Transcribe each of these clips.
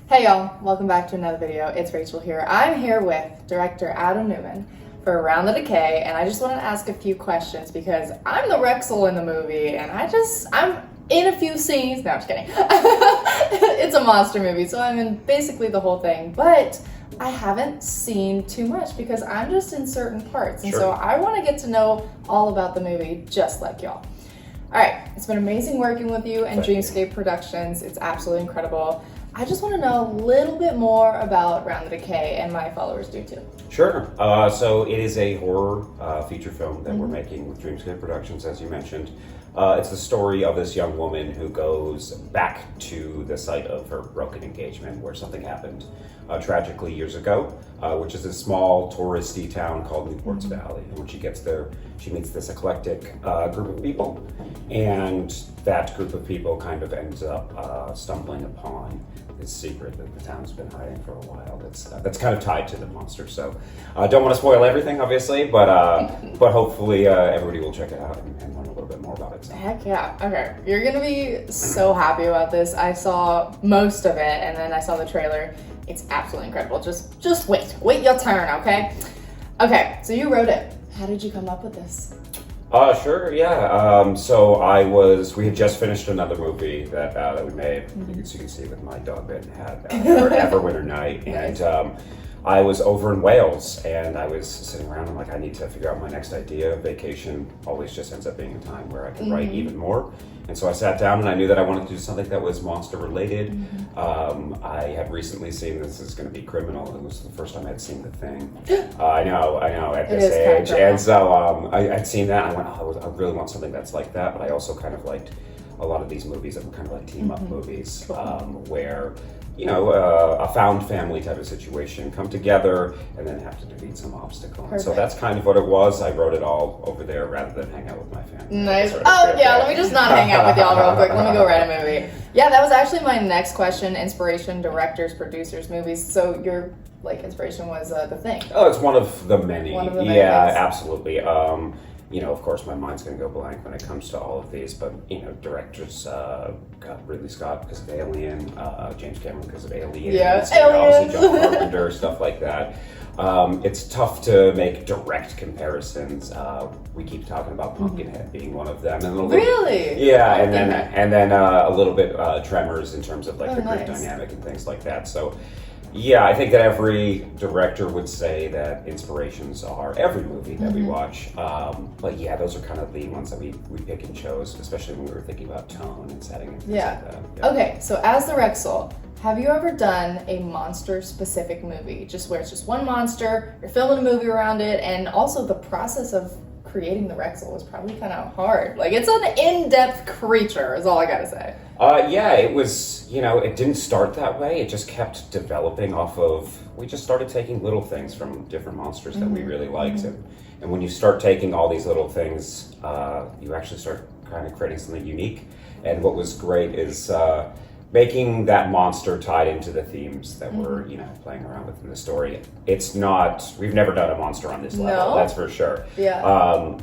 Hey y'all, welcome back to another video. It's Rachel here. I'm here with director Adam Newman for Around the Decay, and I just want to ask a few questions because I'm the Rexel in the movie, and I'm in a few scenes. No, I'm just kidding. It's a monster movie, so I'm in basically the whole thing, but I haven't seen too much because I'm just in certain parts, and so I want to get to know all about the movie just like y'all. All right, it's been amazing working with you and Dreamscape Productions. It's absolutely incredible. I just want to know a little bit more about Around the Decay, and my followers do too. Sure. So it is a horror feature film that we're making with Dreamscape Productions, as you mentioned. It's the story of this young woman who goes back to the site of her broken engagement where something happened tragically years ago, which is a small touristy town called Newport's Valley. And when she gets there, she meets this eclectic group of people, and that group of people kind of ends up stumbling upon this secret that the town's been hiding for a while. That's kind of tied to the monster. So I don't want to spoil everything, obviously, but hopefully everybody will check it out and learn a little bit more about it. So. Heck yeah. Okay. You're going to be so happy about this. I saw most of it, and then I saw the trailer. It's absolutely incredible. Just wait your turn, okay? Okay, so you wrote it. How did you come up with this? Sure, yeah. We had just finished another movie that we made, as you can see with my dog bed and hat, Everwinter Night. Nice. And I was over in Wales, and I was sitting around and like, I need to figure out my next idea. Vacation always just ends up being a time where I can write even more. And so I sat down and I knew that I wanted to do something that was monster related. I had recently seen, this is going to be criminal, it was the first time I'd seen The Thing. I know, at this age. And so I'd seen that and I went, I really want something that's like that, but I also kind of liked a lot of these movies that were kind of like team up movies, where a found family type of situation come together and then have to defeat some obstacle. And so that's kind of what it was. I wrote it all over there rather than hang out with my family. Nice. Let me just not hang out with y'all real quick. Let me go write a movie. Yeah, that was actually my next question. Inspiration, directors, producers, movies. So your inspiration was The Thing. Oh, it's one of the many. Yeah, absolutely. Of course, my mind's going to go blank when it comes to all of these, but, directors, Ridley Scott because of Alien, James Cameron because of Alien, obviously John Carpenter, stuff like that. It's tough to make direct comparisons. We keep talking about Pumpkinhead being one of them. And Really? Yeah, and then a little bit Tremors in terms of the group dynamic and things like that. So. Yeah, I think that every director would say that inspirations are every movie that we watch. But yeah, those are kind of the ones that we pick and chose, especially when we were thinking about tone and setting and things like that. Yeah. Okay, so as the Rexel, have you ever done a monster-specific movie? Just where it's just one monster, you're filming a movie around it, and also the process of creating the Rexel was probably kind of hard. It's an in-depth creature, is all I gotta say. Yeah, it was, it didn't start that way. It just kept developing we just started taking little things from different monsters that we really liked. And when you start taking all these little things, you actually start kind of creating something unique. And what was great is making that monster tied into the themes that we're, playing around with in the story. We've never done a monster on this level, that's for sure. Yeah.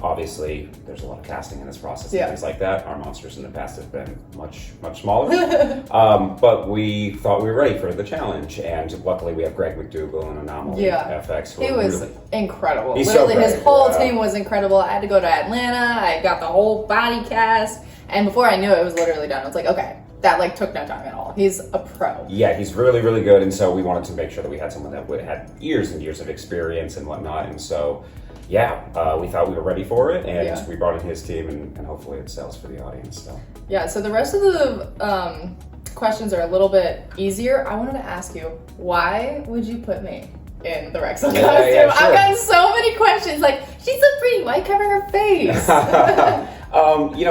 Obviously, there's a lot of casting in this process and things like that. Our monsters in the past have been much, much smaller. But we thought we were ready for the challenge, and luckily we have Greg McDougall and Anomaly FX. He was incredible. He's Literally, so great. his whole team was incredible. I had to go to Atlanta. I got the whole body cast, and before I knew it was literally done. I was like, okay. That took no time at all. He's a pro. Yeah, he's really, really good, and so we wanted to make sure that we had someone that had years and years of experience and whatnot, and so, we thought we were ready for it, and we brought in his team, and hopefully it sells for the audience. So. Yeah, so the rest of the questions are a little bit easier. I wanted to ask you, why would you put me in the Rexel costume? Yeah, sure. I've gotten so many questions, she's so pretty, why cover her face?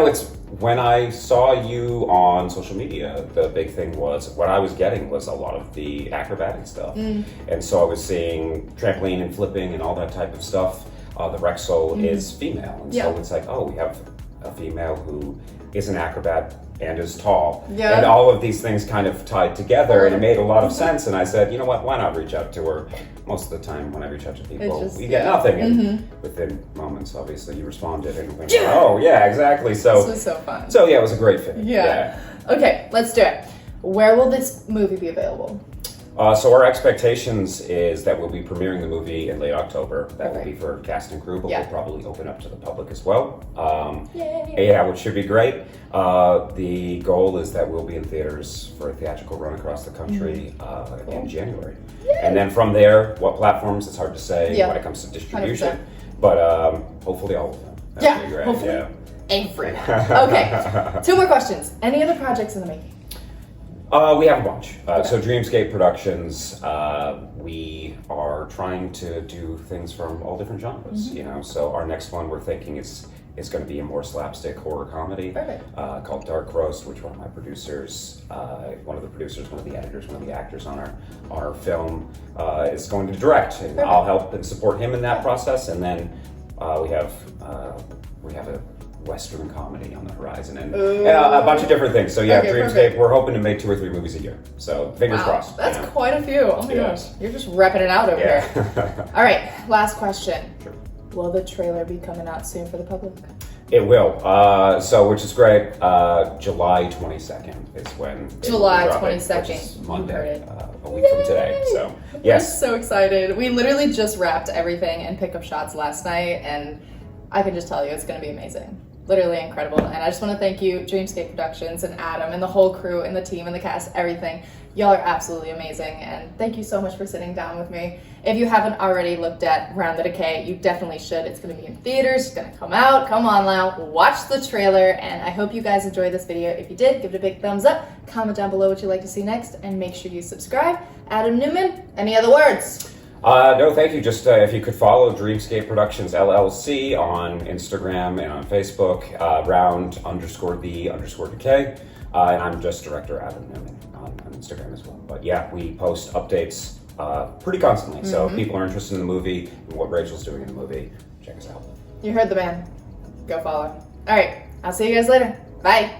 It's when I saw you on social media, the big thing was, what I was getting was a lot of the acrobatic stuff. And so I was seeing trampoline and flipping and all that type of stuff. The Rexel is female. And so it's like, we have a female who is an acrobat and is tall. Yeah. And all of these things kind of tied together, and it made a lot of sense. And I said, you know what, why not reach out to her? Most of the time when I reach out to people, we get nothing. And within moments, obviously, you responded and went, oh, yeah, exactly. So, this was so fun. So, yeah, it was a great fit. Yeah. Okay, let's do it. Where will this movie be available? So our expectations is that we'll be premiering the movie in late October. That will Okay. be for cast and crew, but Yeah. we'll probably open up to the public as well. Yay. Yeah, which should be great. The goal is that we'll be in theaters for a theatrical run across the country in January. And then from there, what platforms, it's hard to say Yeah. when it comes to distribution. 100%. But hopefully all of them. That'd be great. Hopefully. Yeah. Everyone. Okay, 2 more questions. Any other projects in the making? We have a bunch. So Dreamscape Productions, we are trying to do things from all different genres, you know. So our next one we're thinking is going to be a more slapstick horror comedy called Dark Roast, which one of my producers, one of the producers, one of the editors, one of the actors on our film is going to direct, and I'll help and support him in that process. And then we have a Western comedy on the horizon, and a bunch of different things. So yeah, Okay, Dreamscape, perfect. we're hoping to make 2 or 3 movies a year. So fingers Wow, crossed. that's you know. quite a few. Oh my Yeah. gosh, you're just repping it out over here. Yeah. All right, last question. Sure. Will the trailer be coming out soon for the public? It will. So which is great. July 22nd is when it July will drop, 22nd. which is You heard Monday, it. a week from today. So We're yes. so excited. We literally just wrapped everything and pickup shots last night, and I can just tell you it's going to be amazing. Literally incredible. And I just want to thank you, Dreamscape Productions and Adam and the whole crew and the team and the cast, everything. Y'all are absolutely amazing, and thank you so much for sitting down with me. If you haven't already looked at Round the Decay, you definitely should. It's going to be in theaters. It's going to come out. Come on now. Watch the trailer, and I hope you guys enjoyed this video. If you did, give it a big thumbs up. Comment down below what you'd like to see next, and make sure you subscribe. Adam Newman, any other words? No, thank you. Just if you could follow Dreamscape Productions LLC on Instagram and on Facebook, round_the_decay. And I'm just director Adam Newman on Instagram as well. But yeah, we post updates pretty constantly. So if people are interested in the movie and what Rachel's doing in the movie, check us out. You heard the man. Go follow. All right, I'll see you guys later. Bye.